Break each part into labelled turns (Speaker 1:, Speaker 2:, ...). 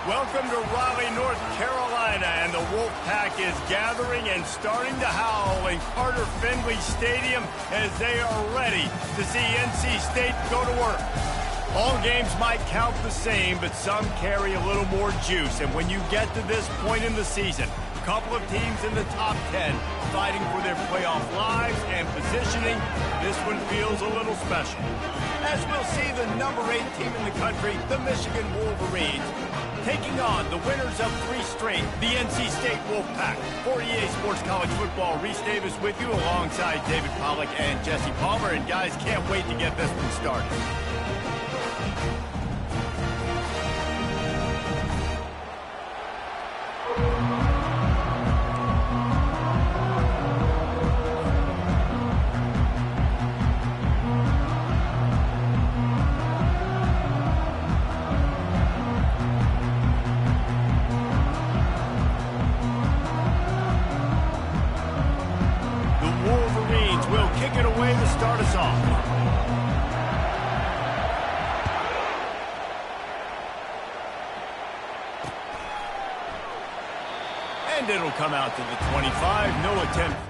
Speaker 1: Welcome to Raleigh, North Carolina, and the Wolfpack is gathering and starting to howl in Carter Finley Stadium as they are ready to see NC State go to work. All games might count the same, but some carry a little more juice, and when you get to this point in the season, a couple of teams in the top 10 fighting for their playoff lives and positioning, this one feels a little special. As we'll see the number 8 team in the country, the Michigan Wolverines, taking on the winners of 3 straight, the NC State Wolfpack. For EA Sports College Football, Reese Davis with you alongside David Pollack and Jesse Palmer. And guys, can't wait to get this one started. Start us off. And it'll come out to the 25. No attempt.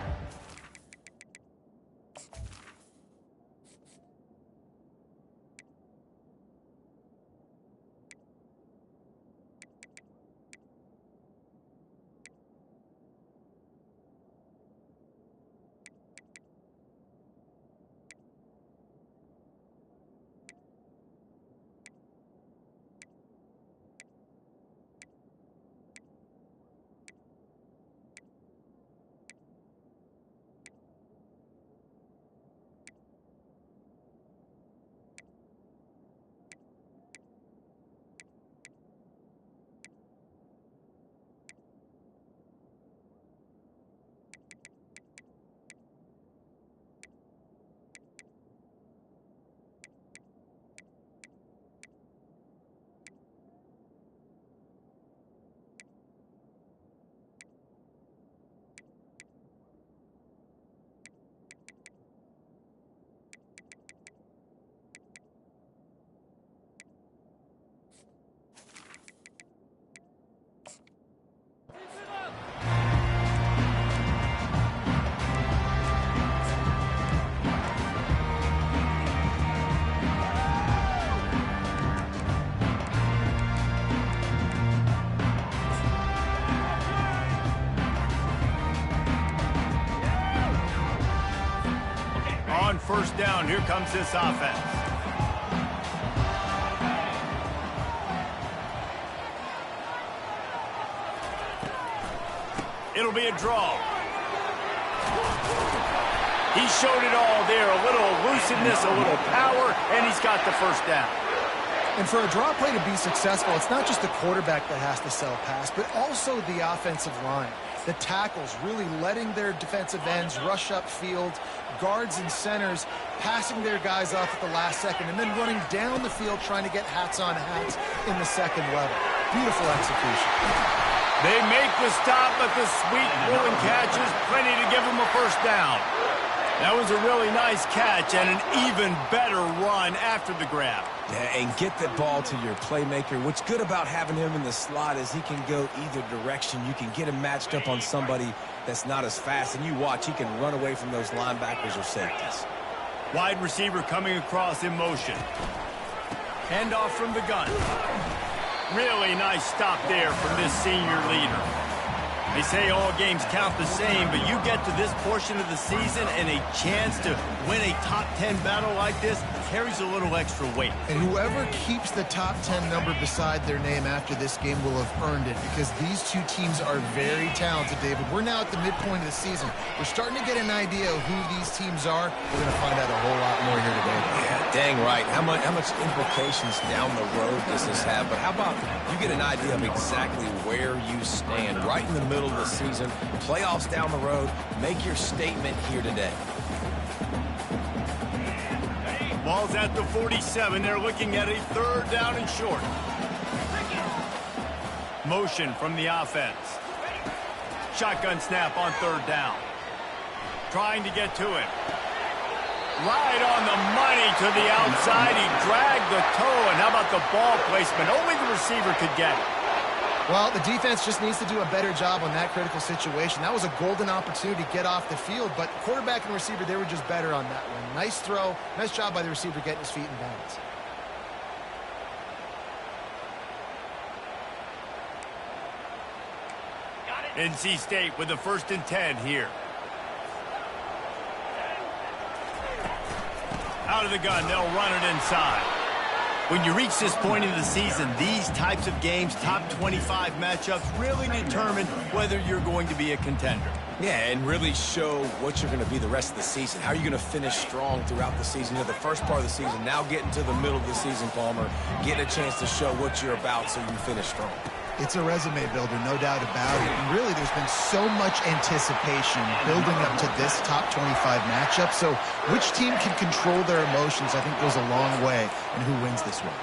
Speaker 1: First down, here comes this offense. It'll be a draw. He showed it all there, a little elusiveness, a little power, and he's got the first down.
Speaker 2: And for a draw play to be successful, it's not just the quarterback that has to sell pass, but also the offensive line. The tackles really letting their defensive ends rush upfield, guards and centers passing their guys off at the last second, and then running down the field trying to get hats on hats in the second level. Beautiful execution.
Speaker 1: They make the stop, but the sweet pulling catch is plenty to give them a first down. That was a really nice catch and an even better run after the grab.
Speaker 3: Yeah, and get the ball to your playmaker. What's good about having him in the slot is he can go either direction. You can get him matched up on somebody that's not as fast, and you watch, he can run away from those linebackers or safeties.
Speaker 1: Wide receiver coming across in motion. Handoff from the gun. Really nice stop there from this senior leader. They say all games count the same, but you get to this portion of the season and a chance to win a top 10 battle like this carries a little extra weight.
Speaker 2: And whoever keeps the top 10 number beside their name after this game will have earned it, because these two teams are very talented, David. We're now at the midpoint of the season. We're starting to get an idea of who these teams are. We're going to find out a whole lot more here today.
Speaker 3: Yeah, dang right. How much implications down the road does this have? But how about you get an idea of exactly where you stand right in the middle of the season, playoffs down the road. Make your statement here today.
Speaker 1: Ball's at the 47. They're looking at a third down and short. Motion from the offense. Shotgun snap on third down. Trying to get to it. Right on the money to the outside. He dragged the toe. And how about the ball placement? Only the receiver could get it.
Speaker 2: Well, the defense just needs to do a better job on that critical situation. That was a golden opportunity to get off the field, but quarterback and receiver, they were just better on that one. Nice throw. Nice job by the receiver getting his feet in bounds.
Speaker 1: NC State with the 1st and 10 here. Out of the gun, they'll run it inside. When you reach this point in the season, these types of games, top 25 matchups, really determine whether you're going to be a contender.
Speaker 3: Yeah, and really show what you're going to be the rest of the season. How are you going to finish strong throughout the season? You know, the first part of the season, now getting to the middle of the season, Palmer, getting a chance to show what you're about so you can finish strong.
Speaker 2: It's a resume builder, no doubt about it. And really, there's been so much anticipation building up to this top 25 matchup. So which team can control their emotions, I think, goes a long way in who wins this one.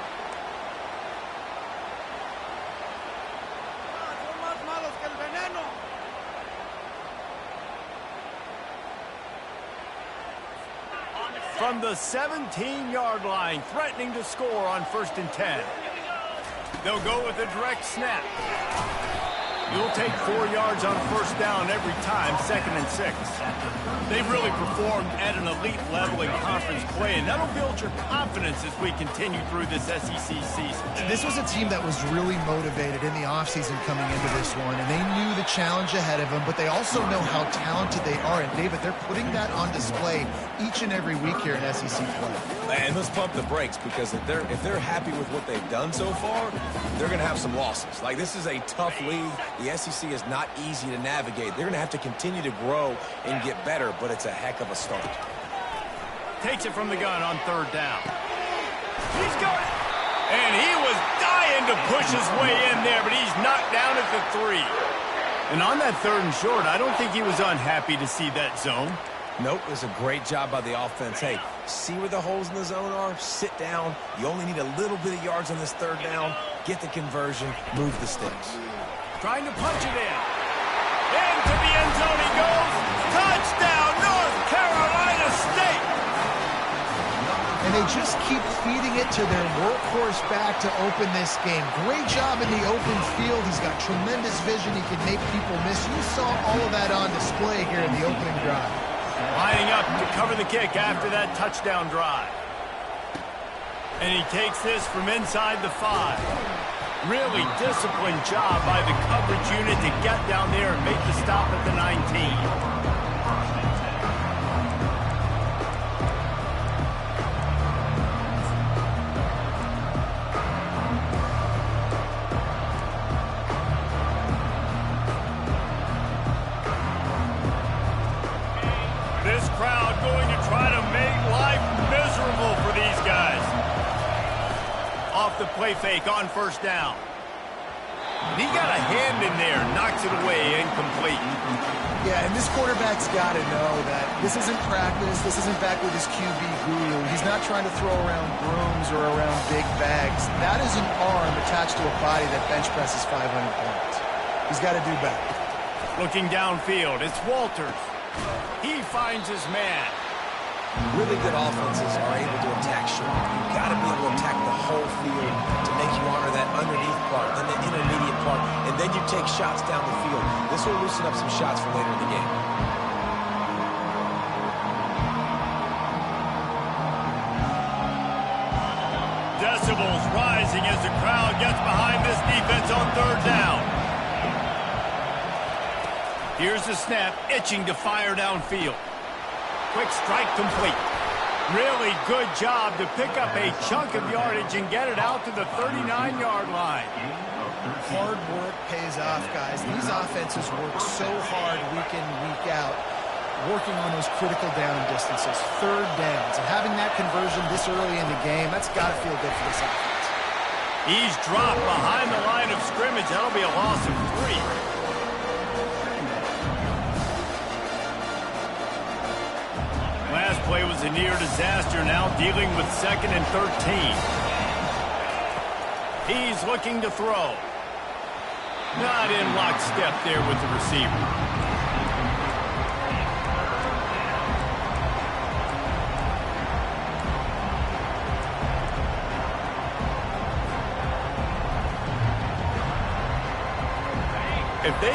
Speaker 1: From the 17-yard line, threatening to score on 1st and 10. They'll go with a direct snap. You'll take 4 yards on 1st down every time, 2nd and 6. They've really performed at an elite level in conference play, and that'll build your confidence as we continue through this SEC season.
Speaker 2: This was a team that was really motivated in the offseason coming into this one, and they knew the challenge ahead of them, but they also know how talented they are. And, David, they're putting that on display each and every week here in SEC play.
Speaker 3: And let's pump the brakes, because if they're happy with what they've done so far, they're going to have some losses. Like, this is a tough league. The SEC is not easy to navigate. They're going to have to continue to grow and get better, but it's a heck of a start.
Speaker 1: Takes it from the gun on 3rd down. He's got it. And he was dying to push his way in there, but he's knocked down at the 3. And on that 3rd and short, I don't think he was unhappy to see that zone.
Speaker 3: Nope, it was a great job by the offense. Hey, see where the holes in the zone are? Sit down. You only need a little bit of yards on this 3rd down. Get the conversion. Move the sticks.
Speaker 1: Trying to punch it in. Into the end zone he goes. Touchdown, North Carolina State.
Speaker 2: And they just keep feeding it to their workhorse back to open this game. Great job in the open field. He's got tremendous vision. He can make people miss. You saw all of that on display here in the opening drive.
Speaker 1: Lining up to cover the kick after that touchdown drive. And he takes this from inside the 5. Really disciplined job by the coverage unit to get down there and make the stop at the 19. This crowd going to try to make life miserable for these guys. Off the play fake on 1st down. He got a hand in there, knocks it away, incomplete.
Speaker 2: Yeah, and this quarterback's got to know that this isn't practice. This isn't back with his QB guru. He's not trying to throw around brooms or around big bags. That is an arm attached to a body that bench presses 500 pounds. He's got to do better.
Speaker 1: Looking downfield, it's Walters. He finds his man.
Speaker 3: Really good offenses are able to attack short. You've got to be able to attack the whole field to make you honor that underneath part, then the intermediate part, and then you take shots down the field. This will loosen up some shots for later in the game.
Speaker 1: Decibels rising as the crowd gets behind this defense on 3rd down. Here's the snap, itching to fire downfield. Quick strike complete. Really good job to pick up a chunk of yardage and get it out to the 39-yard line.
Speaker 2: Hard work pays off, guys. These offenses work so hard week in, week out, working on those critical down distances, 3rd downs, and having that conversion this early in the game, that's got to feel good for this offense.
Speaker 1: He's dropped behind the line of scrimmage. That'll be a loss of 3. Last play was a near disaster, now dealing with 2nd and 13. He's looking to throw. Not in lockstep there with the receiver.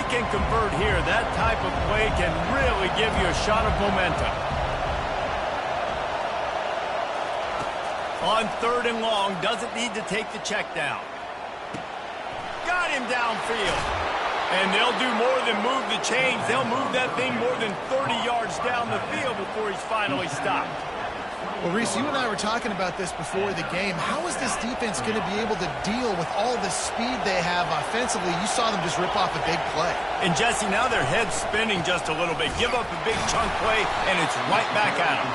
Speaker 1: can convert here, that type of play can really give you a shot of momentum. On 3rd and long, doesn't need to take the check down. Got him downfield. And they'll do more than move the chains. They'll move that thing more than 30 yards down the field before he's finally stopped.
Speaker 2: Well, Reese, you and I were talking about this before the game. How is this defense going to be able to deal with all the speed they have offensively? You saw them just rip off a big play.
Speaker 1: And, Jesse, now their head's spinning just a little bit. Give up a big chunk play, and it's right back at them.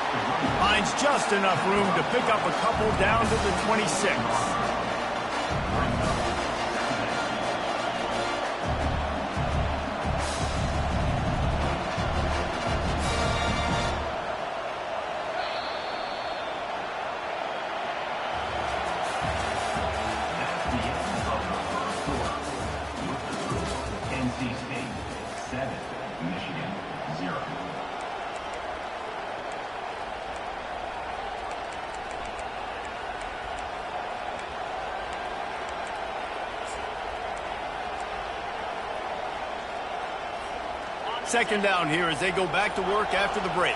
Speaker 1: Finds just enough room to pick up a couple down to the 26. Second down here as they go back to work after the break.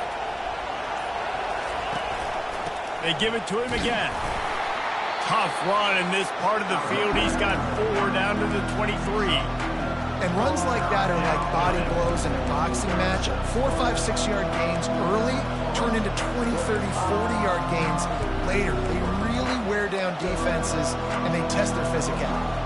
Speaker 1: They give it to him again. Tough run in this part of the field. He's got 4 down to the 23.
Speaker 2: And runs like that are like body blows in a boxing match. 4, 5, 6 yard gains early turn into 20, 30, 40-yard gains later. They really wear down defenses, and they test their physicality.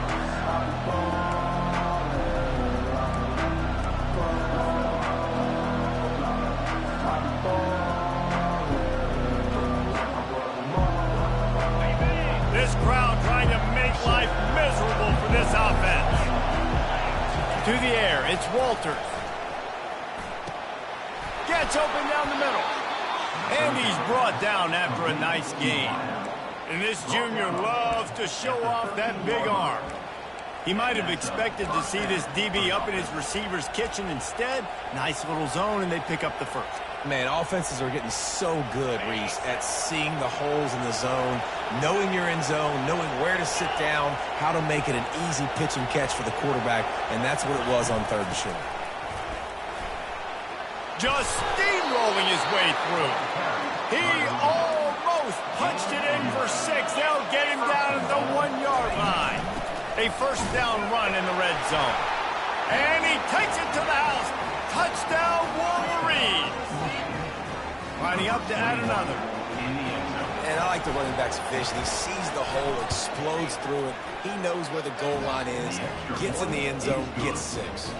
Speaker 1: This crowd trying to make life miserable for this offense. To the air, it's Walters. Gets open down the middle. And he's brought down after a nice gain. And this junior loves to show off that big arm. He might have expected to see this DB up in his receiver's kitchen. Instead, nice little zone, and they pick up the first.
Speaker 3: Man, offenses are getting so good, Reese, at seeing the holes in the zone, knowing you're in zone, knowing where to sit down, how to make it an easy pitch and catch for the quarterback, and that's what it was on 3rd and short.
Speaker 1: Just steamrolling his way through. He almost punched it in for 6. They'll get him down at the 1-yard line. A first down run in the red zone. And he takes it to the house. Touchdown, Wolverines. Lining up to add another.
Speaker 3: And I like the running back's vision. He sees the hole, explodes through it. He knows where the goal line is, gets in the end zone, gets 6.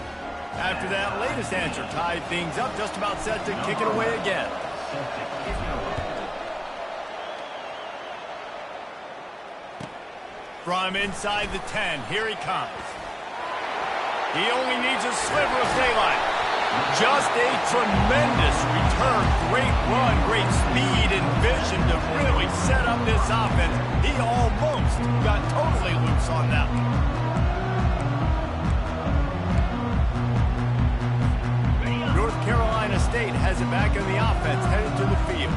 Speaker 1: After that latest answer tied things up, just about set to kick it away again. From inside the 10, here he comes. He only needs a sliver of daylight. Just a tremendous return. Great run, great speed and vision to really set up this offense. He almost got totally loose on that one. North Carolina State has it back in the offense, headed to the field.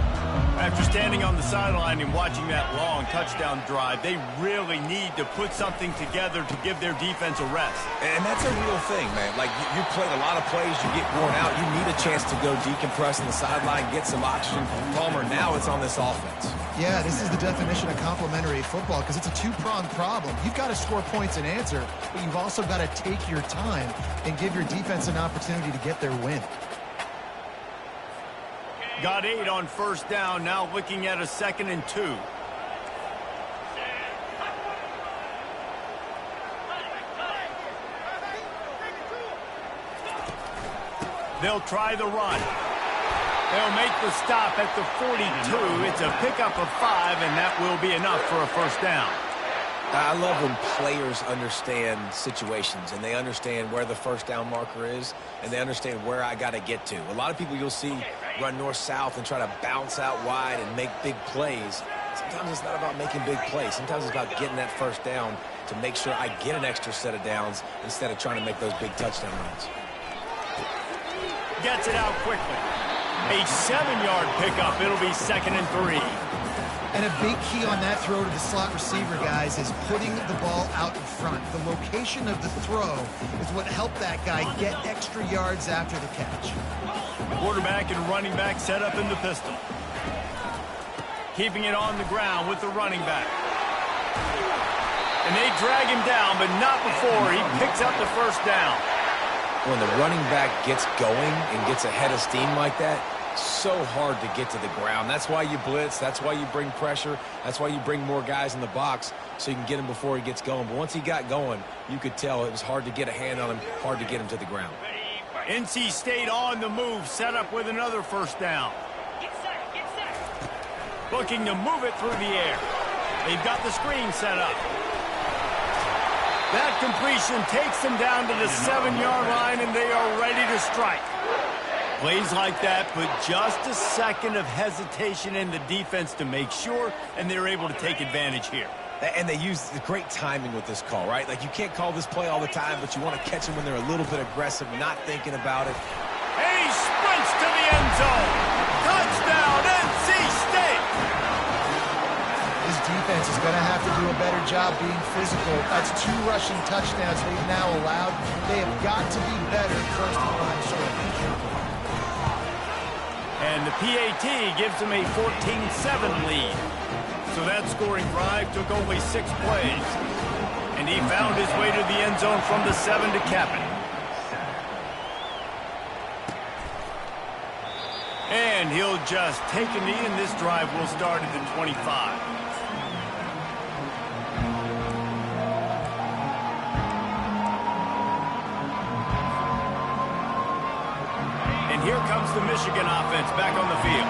Speaker 1: After standing on the sideline and watching that long touchdown drive, they really need to put something together to give their defense a rest.
Speaker 3: And that's a real thing, man. Like, you played a lot of plays, you get worn out, you need a chance to go decompress on the sideline, get some oxygen. Palmer, now it's on this offense.
Speaker 2: Yeah, this is the definition of complementary football because it's a two-pronged problem. You've got to score points and answer, but you've also got to take your time and give your defense an opportunity to get their win.
Speaker 1: Got 8 on first down, now looking at a 2nd and 2. They'll try the run. They'll make the stop at the 42. It's a pickup of 5, and that will be enough for a first down.
Speaker 3: I love when players understand situations and they understand where the first down marker is and they understand where I got to get to. A lot of people you'll see run north-south and try to bounce out wide and make big plays. Sometimes it's not about making big plays. Sometimes it's about getting that first down to make sure I get an extra set of downs instead of trying to make those big touchdown runs.
Speaker 1: Gets it out quickly. A 7-yard pickup. It'll be 2nd and 3.
Speaker 2: And a big key on that throw to the slot receiver, guys, is putting the ball out in front. The location of the throw is what helped that guy get extra yards after the catch.
Speaker 1: Quarterback and running back set up in the pistol. Keeping it on the ground with the running back. And they drag him down, but not before he picks up the first down.
Speaker 3: When the running back gets going and gets ahead of steam like that, so hard to get to the ground. That's why you blitz. That's why you bring pressure. That's why you bring more guys in the box so you can get him before he gets going. But once he got going, you could tell it was hard to get a hand on him, hard to get him to the ground.
Speaker 1: NC State on the move, set up with another first down. Looking to move it through the air. They've got the screen set up. That completion takes them down to the 7-yard line, and they are ready to strike. Plays like that put just a second of hesitation in the defense to make sure, and they're able to take advantage here.
Speaker 3: And they use the great timing with this call, right? Like, you can't call this play all the time, but you want to catch them when they're a little bit aggressive, not thinking about it.
Speaker 1: And he sprints to the end zone. Touchdown, NC State!
Speaker 2: This defense is going to have to do a better job being physical. That's 2 rushing touchdowns they've now allowed. They have got to be better first and line scoring.
Speaker 1: And the PAT gives them a 14-7 lead. So that scoring drive took only 6 plays. And he found his way to the end zone from the 7 to cap it. And he'll just take a knee, and this drive will start at the 25. And here comes the Michigan offense back on the field.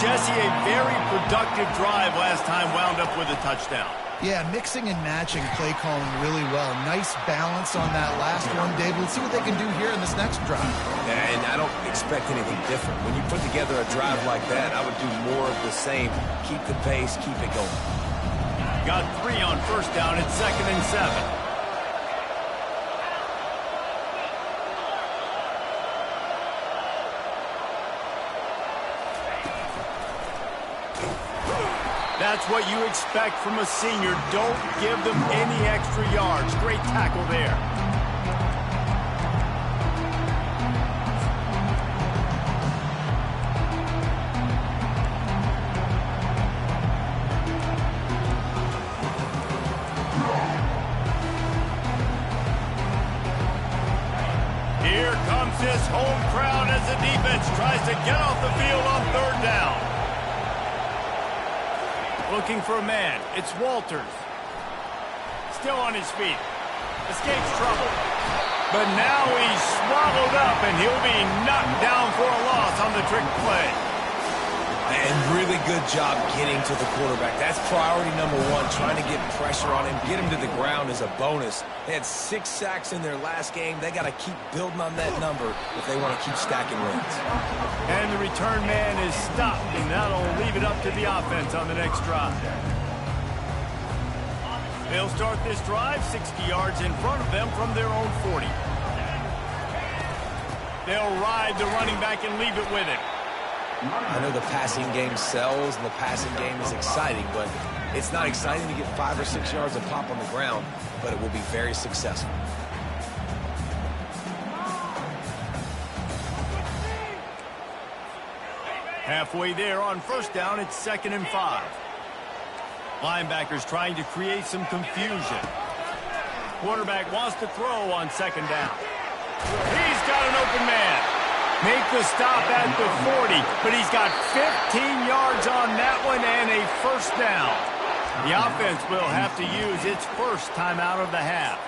Speaker 1: Jesse, a very productive drive last time, wound up with a touchdown.
Speaker 2: Yeah, mixing and matching play calling really well. Nice balance on that last one, Dave. Let's see what they can do here in this next drive.
Speaker 3: And I don't expect anything different. When you put together a drive like that, I would do more of the same. Keep the pace, keep it going.
Speaker 1: Got 3 on first down at 2nd and 7. That's what you expect from a senior. Don't give them any extra yards. Great tackle there. Here comes this home crowd as the defense tries to get off the field on 3rd down. Looking for a man. It's Walters. Still on his feet. Escapes trouble. But now he's swallowed up, and he'll be knocked down for a loss on the trick play.
Speaker 3: And really good job getting to the quarterback. That's priority number 1, trying to get pressure on him. Get him to the ground is a bonus. They had 6 sacks in their last game. They got to keep building on that number if they want to keep stacking wins.
Speaker 1: And the return man is stopped, and that'll leave it up to the offense on the next drive. They'll start this drive 60 yards in front of them from their own 40. They'll ride the running back and leave it with him.
Speaker 3: I know the passing game sells and the passing game is exciting, but it's not exciting to get 5 or 6 yards of pop on the ground, but it will be very successful.
Speaker 1: Halfway there on first down, it's 2nd and 5. Linebackers trying to create some confusion. Quarterback wants to throw on 2nd down. He's got an open man. Make the stop at the 40, but he's got 15 yards on that one and a first down. The offense will have to use its first timeout of the half.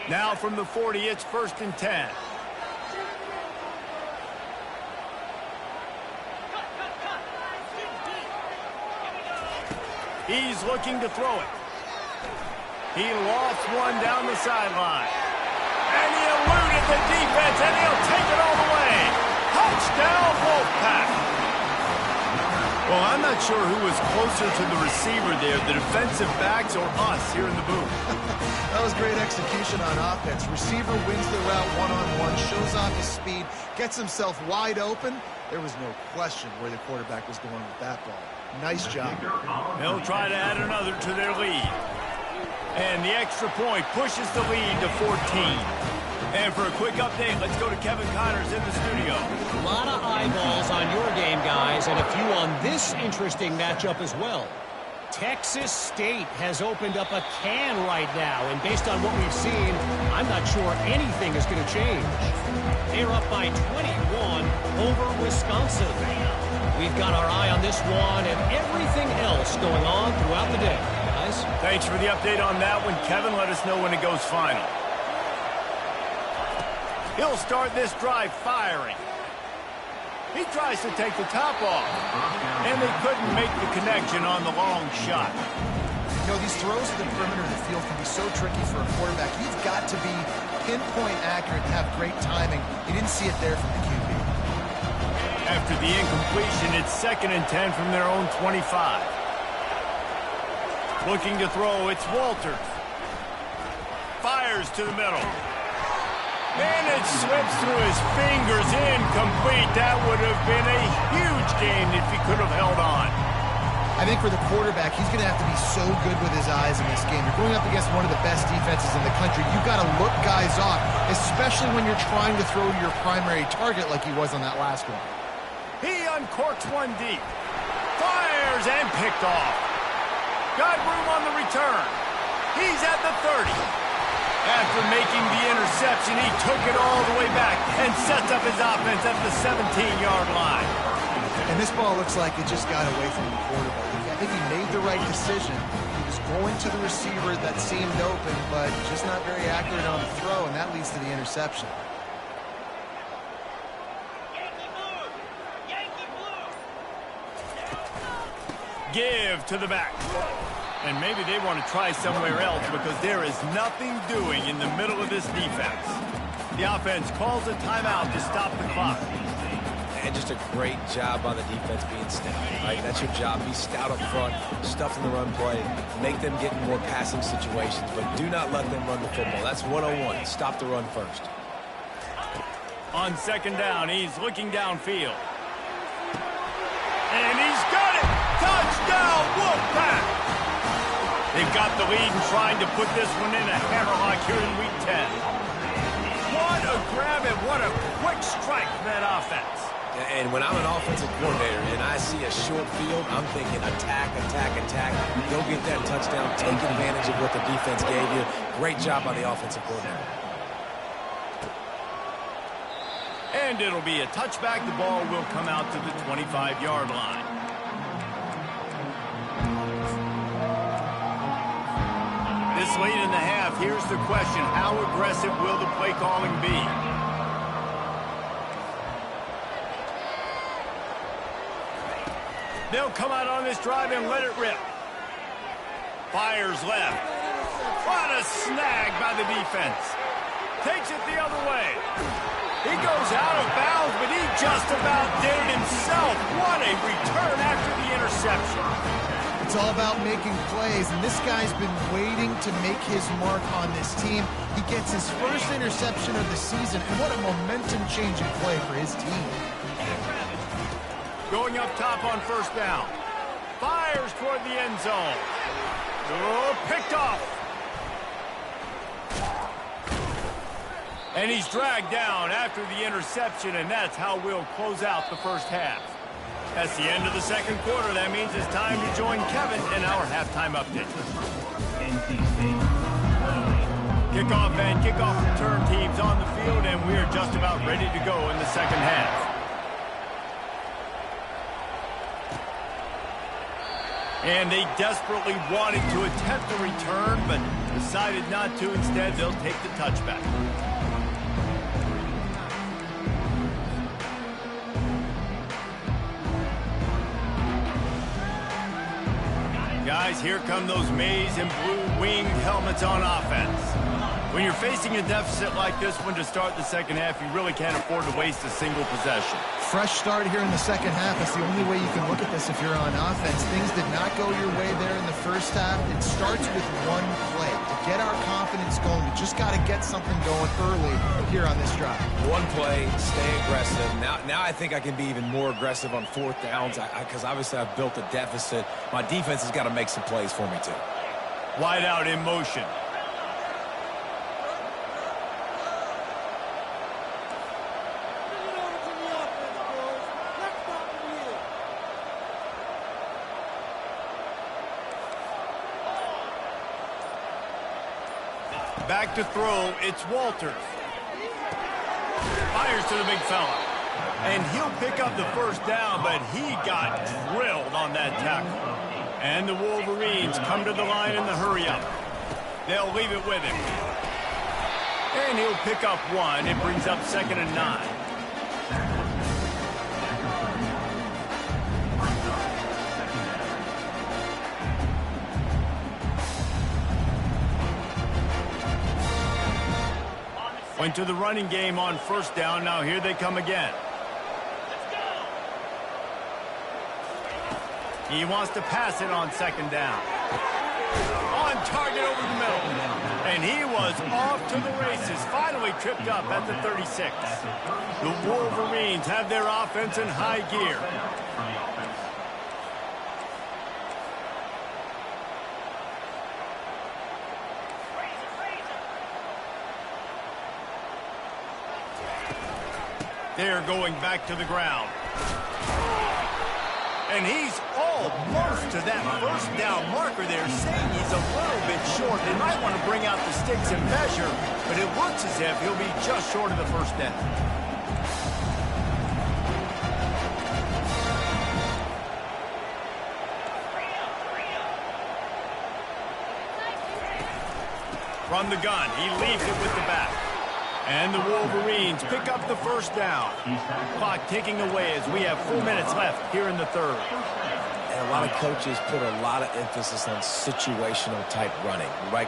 Speaker 1: Now from the 40, it's 1st and 10. He's looking to throw it. He lofts one down the sideline. And he eluded the defense, and he'll take it all the way. Touchdown, Wolfpack. Well, I'm not sure who was closer to the receiver there, the defensive backs or us here in the booth.
Speaker 2: That was great execution on offense. Receiver wins the route one-on-one, shows off his speed, gets himself wide open. There was no question where the quarterback was going with that ball. Nice job.
Speaker 1: They'll try to add another to their lead. And the extra point pushes the lead to 14. And for a quick update, let's go to Kevin Connors in the studio.
Speaker 4: A lot of eyeballs on your game, guys, and a few on this interesting matchup as well. Texas State has opened up a can right now, and based on what we've seen, I'm not sure anything is going to change. They're up by 21 over Wisconsin. We've got our eye on this one and everything else going on throughout the day. Guys?
Speaker 1: Thanks for the update on that one. Kevin, let us know when it goes final. He'll start this drive firing. He tries to take the top off, and they couldn't make the connection on the long shot.
Speaker 2: You know, these throws to the perimeter of the field can be so tricky for a quarterback. You've got to be pinpoint accurate and have great timing. You didn't see it there from the QB.
Speaker 1: After the incompletion, it's 2nd and 10 from their own 25. Looking to throw, it's Walters. Fires to the middle. And it slips through his fingers, incomplete. That would have been a huge gain if he could have held on.
Speaker 2: I think for the quarterback, he's going to have to be so good with his eyes in this game. You're going up against one of the best defenses in the country. You've got to look guys off, especially when you're trying to throw to your primary target like he was on that last one.
Speaker 1: He uncorks one deep. Fires and picked off. Got room on the return. He's at the 30. After making the interception, he took it all the way back and sets up his offense at the 17-yard line.
Speaker 2: And this ball looks like it just got away from the quarterback. I think he made the right decision. He was going to the receiver that seemed open, but just not very accurate on the throw, and that leads to the interception.
Speaker 1: Give to the back. And maybe they want to try somewhere else because there is nothing doing in the middle of this defense. The offense calls a timeout to stop the clock.
Speaker 3: And just a great job on the defense being stout, right? That's your job. Be stout up front, stuff in the run play, make them get in more passing situations, but do not let them run the football. That's 101. Stop the run first.
Speaker 1: On 2nd down, he's looking downfield. And he's got it! Touchdown, Wolfpack! They've got the lead and trying to put this one in a hammerlock here in Week 10. What a grab and what a quick strike for that offense.
Speaker 3: And when I'm an offensive coordinator and I see a short field, I'm thinking attack, attack, attack. Go get that touchdown. Take advantage of what the defense gave you. Great job by the offensive coordinator.
Speaker 1: And it'll be a touchback. The ball will come out to the 25-yard line. This late in the half, here's the question. How aggressive will the play calling be? They'll come out on this drive and let it rip. Fires left. What a snag by the defense. Takes it the other way. He goes out of bounds, but he just about did it himself. What a return after the interception.
Speaker 2: It's all about making plays, and this guy's been waiting to make his mark on this team. He gets his first interception of the season, and what a momentum-changing play for his team.
Speaker 1: Going up top on 1st down. Fires toward the end zone. Oh, picked off. And he's dragged down after the interception, and that's how we'll close out the first half. That's the end of the 2nd quarter. That means it's time to join Kevin in our halftime update. Kickoff and kickoff return teams on the field, and we're just about ready to go in the 2nd half. And they desperately wanted to attempt the return, but decided not to. Instead, they'll take the touchback. Guys, here come those maize and blue winged helmets on offense. When you're facing a deficit like this one to start the 2nd half, you really can't afford to waste a single possession.
Speaker 2: Fresh start here in the 2nd half. That's the only way you can look at this if you're on offense. Things did not go your way there in the 1st half. It starts with one play. get our confidence going. We just got to get something going early here on this drive.
Speaker 3: One play, stay aggressive. Now I think I can be even more aggressive on fourth downs because obviously I've built a deficit. My defense has got to make some plays for me too.
Speaker 1: Wide out in motion. Back to throw, it's Walters. Fires to the big fella. And he'll pick up the first down, but he got drilled on that tackle. And the Wolverines come to the line in the hurry-up. They'll leave it with him. And he'll pick up one. It brings up 2nd and 9. Went to the running game on first down. Now here they come again. He wants to pass it on 2nd down. On target over the middle. And he was off to the races. Finally tripped up at the 36. The Wolverines have their offense in high gear. They're going back to the ground. And he's almost to that first down marker there, saying he's a little bit short. They might want to bring out the sticks and measure, but it looks as if he'll be just short of the first down. From the gun, he leaves it with the back. And the Wolverines pick up the first down. Clock ticking away as we have 4 minutes left here in the third.
Speaker 3: And a lot of coaches put a lot of emphasis on situational type running, right?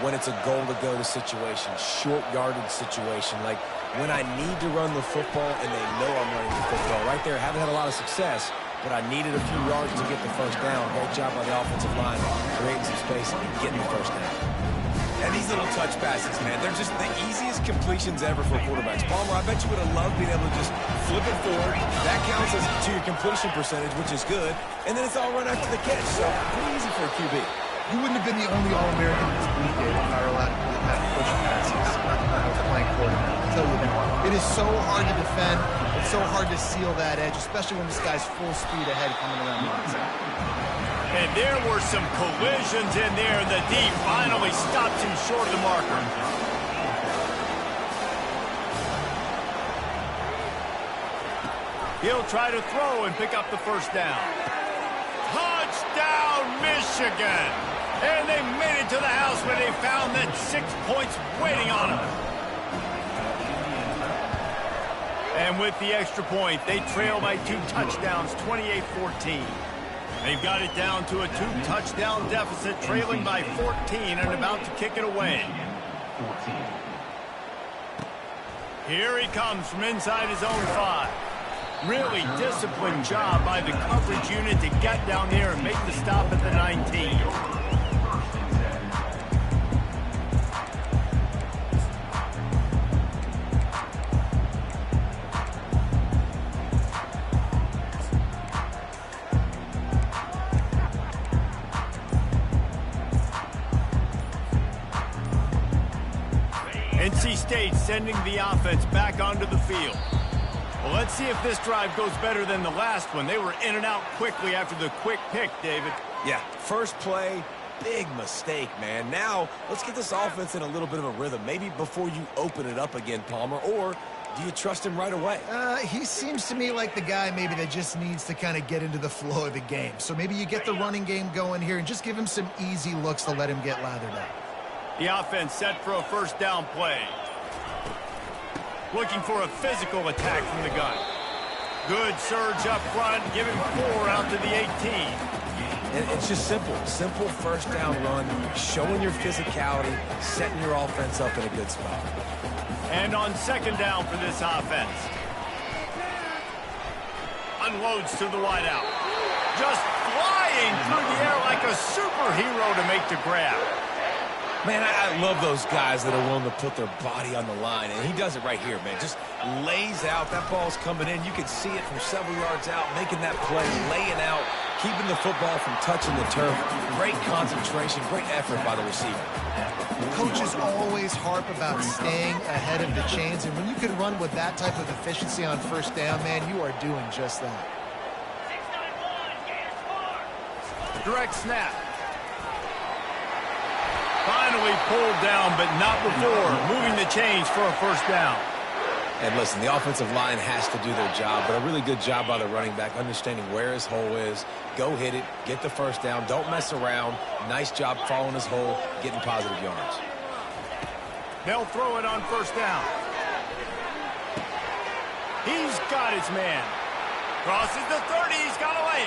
Speaker 3: When it's a goal-to-go situation, short yardage situation, like when I need to run the football and they know I'm running the football. Right there, haven't had a lot of success, but I needed a few yards to get the first down. Great job by the offensive line, creating some space and getting the first down. And these little touch passes, man, they're just the easiest completions ever for quarterbacks. Palmer, I bet you would have loved being able to just flip it forward. That counts as to your completion percentage, which is good. And then it's all run after the catch, so pretty easy for a QB.
Speaker 2: You wouldn't have been the only All-American in this league, Dave, if I were allowed to have push passes when I was playing quarterback. I'll tell you that. It is so hard to defend. It's so hard to seal that edge, especially when this guy's full speed ahead coming around the outside.
Speaker 1: And there were some collisions in there. The D finally stops him short of the marker. He'll try to throw and pick up the first down. Touchdown, Michigan! And they made it to the house where they found that 6 points waiting on them. And with the extra point, they trail by 2 touchdowns, 28-14. They've got it down to a 2-touchdown deficit, trailing by 14 and about to kick it away. Here he comes from inside his own 5. Really disciplined job by the coverage unit to get down there and make the stop at the 19. NC State sending the offense back onto the field. Well, let's see if this drive goes better than the last one. They were in and out quickly after the quick pick, David.
Speaker 3: Yeah, first play, big mistake, man. Now, let's get this offense in a little bit of a rhythm. Maybe before you open it up again, Palmer, or do you trust him right away?
Speaker 2: He seems to me like the guy maybe that just needs to kind of get into the flow of the game. So maybe you get the running game going here and just give him some easy looks to let him get lathered up.
Speaker 1: The offense set for a first down play. Looking for a physical attack from the gun. Good surge up front, giving 4 out to the 18.
Speaker 3: And it's just simple. Simple first down run, showing your physicality, setting your offense up in a good spot.
Speaker 1: And on second down for this offense. Unloads to the wideout. Just flying through the air like a superhero to make the grab.
Speaker 3: Man, I love those guys that are willing to put their body on the line, and he does it right here, man. Just lays out. That ball's coming in. You can see it from several yards out, making that play, laying out, keeping the football from touching the turf. Great concentration, great effort by the receiver.
Speaker 2: Coaches always harp about staying ahead of the chains, and when you can run with that type of efficiency on first down, man, you are doing just that.
Speaker 1: Direct snap. Finally pulled down, but not before. Moving the chains for a first down.
Speaker 3: And listen, the offensive line has to do their job, but a really good job by the running back, understanding where his hole is. Go hit it, get the first down, don't mess around. Nice job following his hole, getting positive yards.
Speaker 1: They'll throw it on first down. He's got his man. Crosses the 30, he's got away.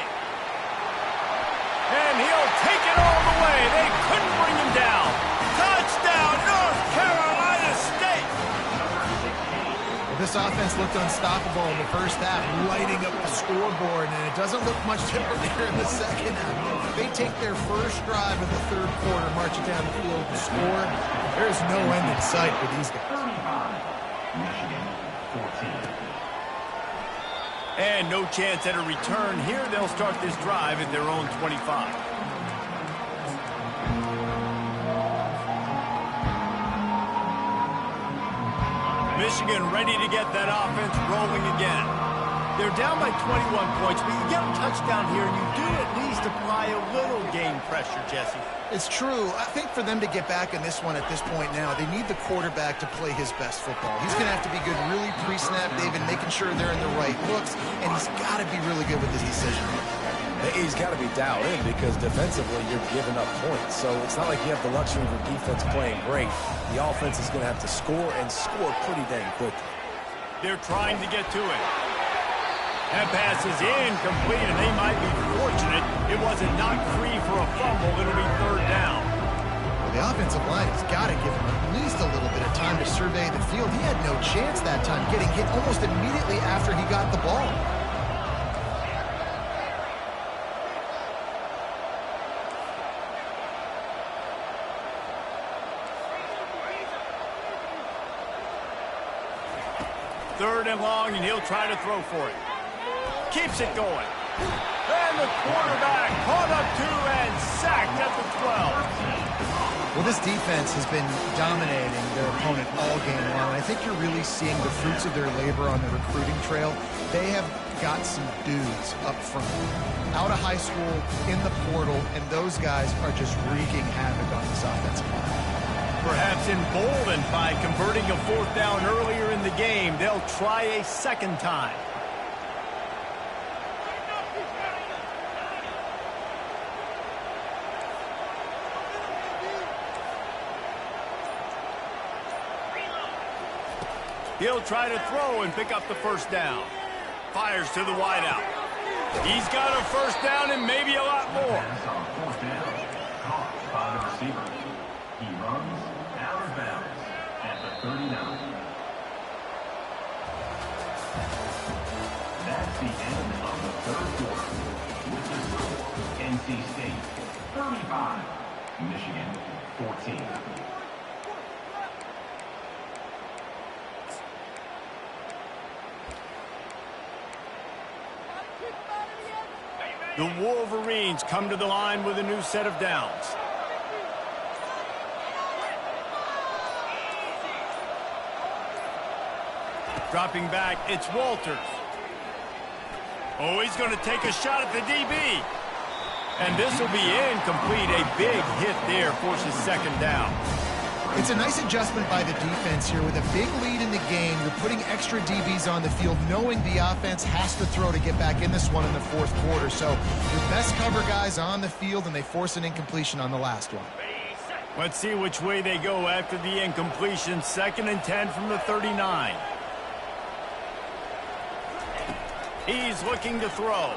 Speaker 1: And he'll take it all the way. They couldn't bring him down. Touchdown, North Carolina State.
Speaker 2: Well, this offense looked unstoppable in the first half, lighting up the scoreboard, and it doesn't look much different here in the second half. They take their first drive of the third quarter, march it down the field to score. There's no end in sight for these guys.
Speaker 5: Michigan, 14.
Speaker 1: And no chance at a return here. They'll start this drive at their own 25. Michigan ready to get that offense rolling again. They're down by 21 points, but you get a touchdown here, and you do at least apply a little game pressure, Jesse.
Speaker 2: It's true. I think for them to get back in this one at this point now, they need the quarterback to play his best football. He's going to have to be good really pre-snap, David, making sure they're in the right looks, and he's got to be really good with his decision.
Speaker 3: He's got to be dialed in because defensively you're giving up points. So it's not like you have the luxury of your defense playing great. The offense is going to have to score and score pretty dang quickly.
Speaker 1: They're trying to get to it. That pass is incomplete, and they might be fortunate it wasn't knocked free for a fumble. It'll be third down.
Speaker 2: Well, the offensive line has got to give him at least a little bit of time to survey the field. He had no chance that time, getting hit almost immediately after he got the ball.
Speaker 1: Third and long, and he'll try to throw for it. Keeps it going. And the quarterback caught up to and sacked at the 12.
Speaker 2: Well, this defense has been dominating their opponent all game long. I think you're really seeing the fruits of their labor on the recruiting trail. They have got some dudes up front, out of high school, in the portal, and those guys are just wreaking havoc on this offensive line.
Speaker 1: Perhaps emboldened by converting a fourth down earlier in the game, they'll try a second time. He'll try to throw and pick up the first down. Fires to the wideout. He's got a first down and maybe a lot more.
Speaker 5: Fourth down, caught by the receiver. He runs out of bounds at the 39. That's the end of the third quarter. With the score, NC State 35, Michigan 14.
Speaker 1: The Wolverines come to the line with a new set of downs. Dropping back, it's Walters. Oh, he's going to take a shot at the DB. And this will be incomplete. A big hit there forces second down.
Speaker 2: It's a nice adjustment by the defense here. With a big lead in the game, you're putting extra DBs on the field, knowing the offense has to throw to get back in this one in the fourth quarter. So your best cover guys on the field, and they force an incompletion on the last one.
Speaker 1: Let's see which way they go after the incompletion. 2nd and 10 from the 39. He's looking to throw.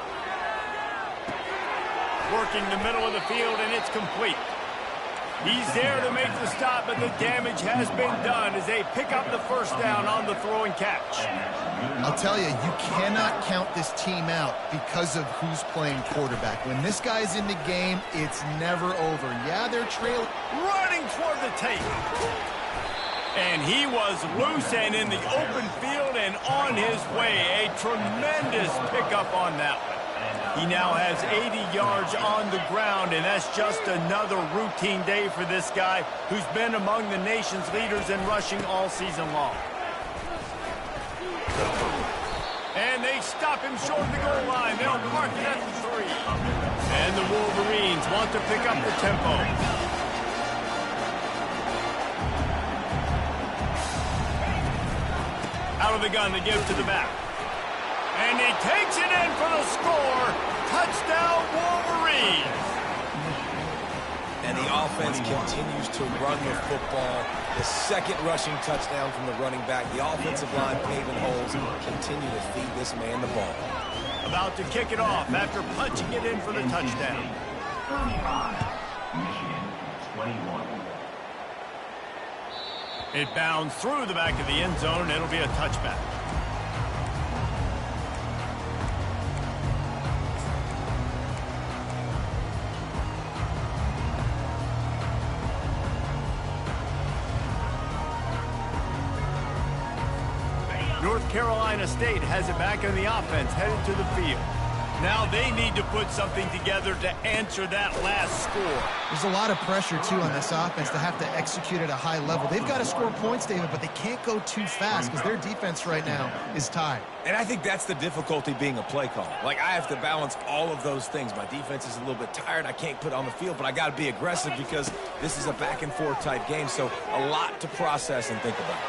Speaker 1: Working the middle of the field, and it's complete. He's there to make the stop, but the damage has been done as they pick up the first down on the throw and catch.
Speaker 2: I'll tell you, you cannot count this team out because of who's playing quarterback. When this guy's in the game, it's never over. Yeah, they're trailing.
Speaker 1: Running toward the tape. And he was loose and in the open field and on his way. A tremendous pickup on that one. He now has 80 yards on the ground, and that's just another routine day for this guy who's been among the nation's leaders in rushing all season long. And they stop him short of the goal line. They'll mark it at the 3. And the Wolverines want to pick up the tempo. Out of the gun to give to the back. And he takes it in for the score. Touchdown, Wolverines.
Speaker 3: And the offense continues to run the football. The second rushing touchdown from the running back. The offensive line paving holes. Continue to feed this man the ball.
Speaker 1: About to kick it off after punching it in for the touchdown.
Speaker 5: 35. Michigan 21.
Speaker 1: It bounds through the back of the end zone. It'll be a touchback. North Carolina State has it back in the offense, headed to the field. Now they need to put something together to answer that last score.
Speaker 2: There's a lot of pressure, too, on this offense to have to execute at a high level. They've got to score points, David, but they can't go too fast because their defense right now is tied.
Speaker 3: And I think that's the difficulty being a play caller. Like, I have to balance all of those things. My defense is a little bit tired. I can't put it on the field, but I got to be aggressive because this is a back-and-forth type game, so a lot to process and think about.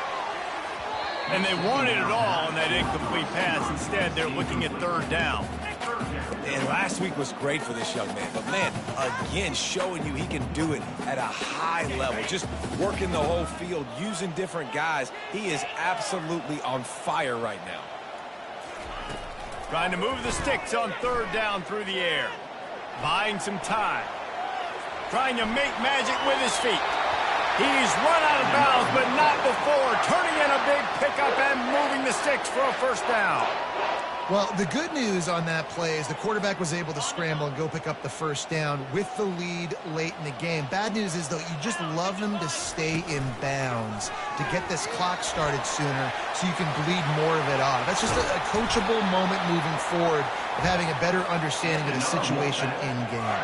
Speaker 1: And they wanted it all on that incomplete pass. Instead, they're looking at third down.
Speaker 3: And last week was great for this young man. But, man, again, showing you he can do it at a high level. Just working the whole field, using different guys. He is absolutely on fire right now.
Speaker 1: Trying to move the sticks on third down through the air. Buying some time. Trying to make magic with his feet. He's run out of bounds, but not before. Turning in a big pickup and moving the sticks for a first down.
Speaker 2: Well, the good news on that play is the quarterback was able to scramble and go pick up the first down with the lead late in the game. Bad news is, though, you just love them to stay in bounds to get this clock started sooner so you can bleed more of it off. That's just a coachable moment moving forward of having a better understanding of the situation in game.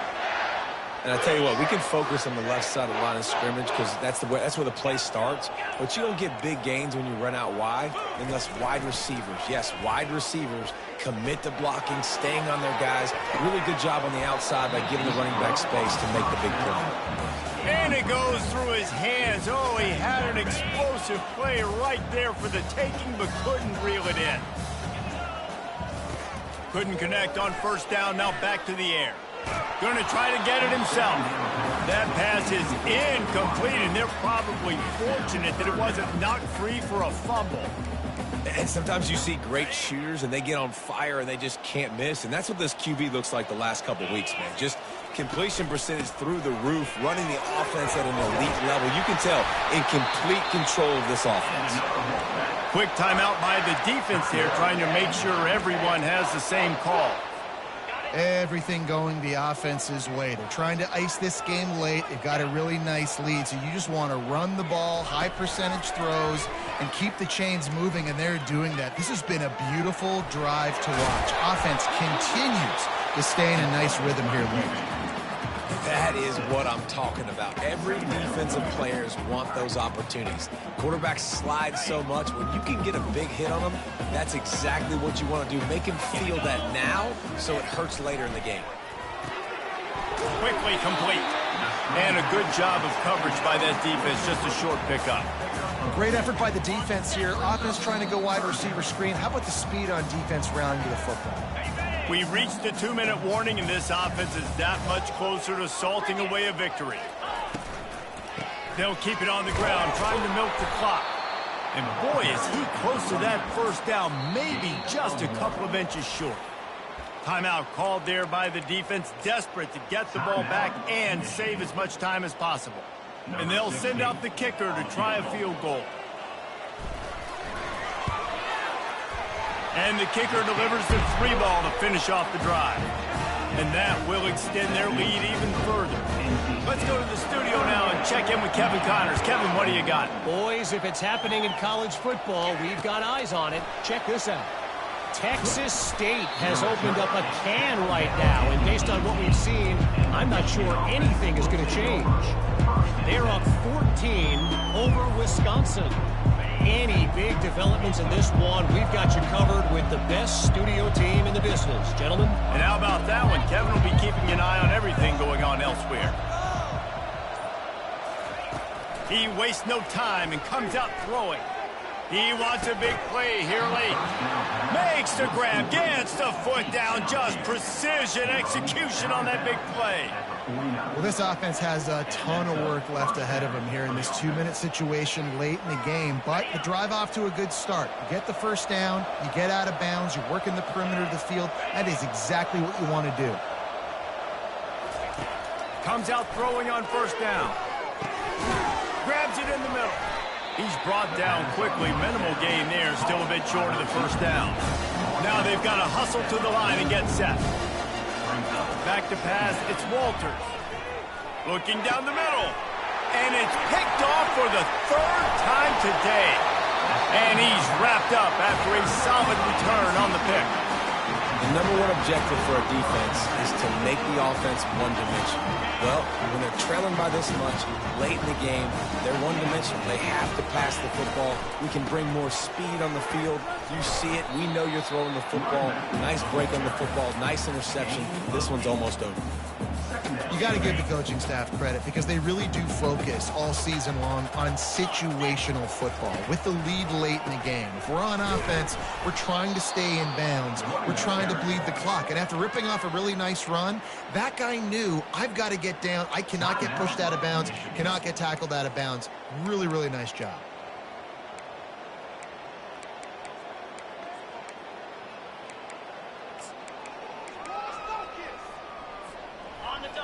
Speaker 3: And I tell you what, we can focus on the left side of the line of scrimmage because that's where the play starts. But you don't get big gains when you run out wide unless wide receivers, yes, wide receivers commit to blocking, staying on their guys. Really good job on the outside by giving the running back space to make the big play.
Speaker 1: And it goes through his hands. Oh, he had an explosive play right there for the taking, but couldn't reel it in. Couldn't connect on first down. Now back to the air. Going to try to get it himself. That pass is incomplete, and they're probably fortunate that it wasn't knocked free for a fumble.
Speaker 3: And sometimes you see great shooters, and they get on fire, and they just can't miss. And that's what this QB looks like the last couple weeks, man. Just completion percentage through the roof, running the offense at an elite level. You can tell in complete control of this offense.
Speaker 1: Quick timeout by the defense here, trying to make sure everyone has the same call.
Speaker 2: Everything going the offense's way. They're trying to ice this game late. They've got a really nice lead, so you just want to run the ball, high percentage throws, and keep the chains moving, and they're doing that. This has been a beautiful drive to watch. Offense continues to stay in a nice rhythm here late.
Speaker 3: That is what I'm talking about. Every defensive players want those opportunities. Quarterbacks slide so much. When you can get a big hit on them, that's exactly what you want to do. Make him feel that now so it hurts later in the game.
Speaker 1: Quickly complete. And a good job of coverage by that defense. Just a short pickup.
Speaker 2: Great effort by the defense here. Offense trying to go wide receiver screen. How about the speed on defense rounding the football?
Speaker 1: We reached the 2-minute warning, and this offense is that much closer to salting away a victory. They'll keep it on the ground, trying to milk the clock. And boy, is he close to that first down, maybe just a couple of inches short. Timeout called there by the defense, desperate to get the ball back and save as much time as possible. And they'll send out the kicker to try a field goal. And the kicker delivers the 3-ball to finish off the drive. And that will extend their lead even further. Let's go to the studio now and check in with Kevin Connors. Kevin, what do you got?
Speaker 4: Boys, if it's happening in college football, we've got eyes on it. Check this out. Texas State has opened up a can right now, and based on what we've seen, I'm not sure anything is going to change. They're up 14 over Wisconsin. Any big developments in this one, we've got you covered with the best studio team in the business. Gentlemen?
Speaker 1: And how about that one? Kevin will be keeping an eye on everything going on elsewhere. He wastes no time and comes out throwing. He wants a big play here late. Makes the grab, gets the foot down. Just precision execution on that big play.
Speaker 2: Well, this offense has a ton of work left ahead of them here in this 2-minute situation late in the game, but the drive off to a good start. You get the first down, you get out of bounds, you're working the perimeter of the field. That is exactly what you want to do.
Speaker 1: Comes out throwing on first down. Grabs it in the middle. He's brought down quickly. Minimal gain there, still a bit short of the first down. Now they've got to hustle to the line and get set. Back to pass, it's Walters. Looking down the middle. And it's picked off for the 3rd time today. And he's wrapped up after a solid return on the pick.
Speaker 3: The number one objective for a defense is to make the offense one-dimensional. Well, when they're trailing by this much, late in the game, they're one-dimensional. They have to pass the football. We can bring more speed on the field. You see it. We know you're throwing the football. Nice break on the football. Nice interception. This one's almost over.
Speaker 2: You got to give the coaching staff credit because they really do focus all season long on situational football with the lead late in the game. If we're on offense, we're trying to stay in bounds. We're trying to bleed the clock. And after ripping off a really nice run, that guy knew, I've got to get down. I cannot get pushed out of bounds, cannot get tackled out of bounds. Really, really nice job.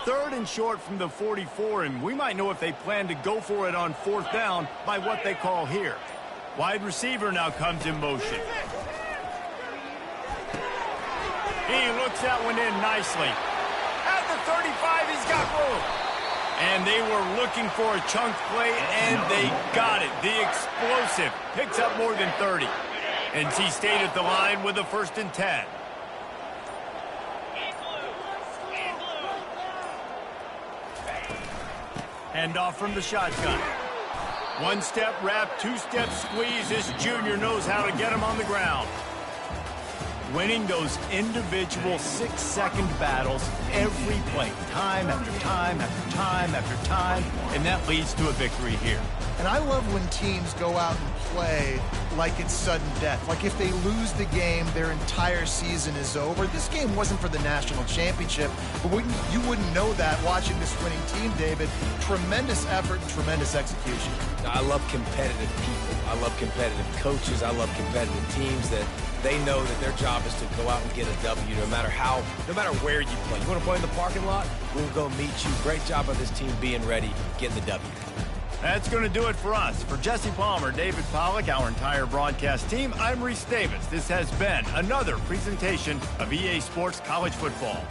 Speaker 1: Third and short from the 44, and we might know if they plan to go for it on 4th down by what they call here. Wide receiver now comes in motion. He looks that one in nicely. At the 35, he's got room. And they were looking for a chunk play, and they got it. The explosive picks up more than 30. NC State at the line with a 1st and 10. Hand off from the shotgun. 1-step wrap, 2-step squeeze. This junior knows how to get him on the ground. Winning those individual 6-second battles every play, time after time after time after time, and that leads to a victory here.
Speaker 2: And I love when teams go out and play like it's sudden death. Like if they lose the game, their entire season is over. This game wasn't for the national championship, but you wouldn't know that watching this winning team, David. Tremendous effort and tremendous execution.
Speaker 3: I love competitive people. I love competitive coaches. I love competitive teams that they know that their job is to go out and get a W no matter where you play. You want to play in the parking lot? We'll go meet you. Great job of this team being ready, getting the W.
Speaker 1: That's going to do it for us. For Jesse Palmer, David Pollack, our entire broadcast team, I'm Reese Davis. This has been another presentation of EA Sports College Football.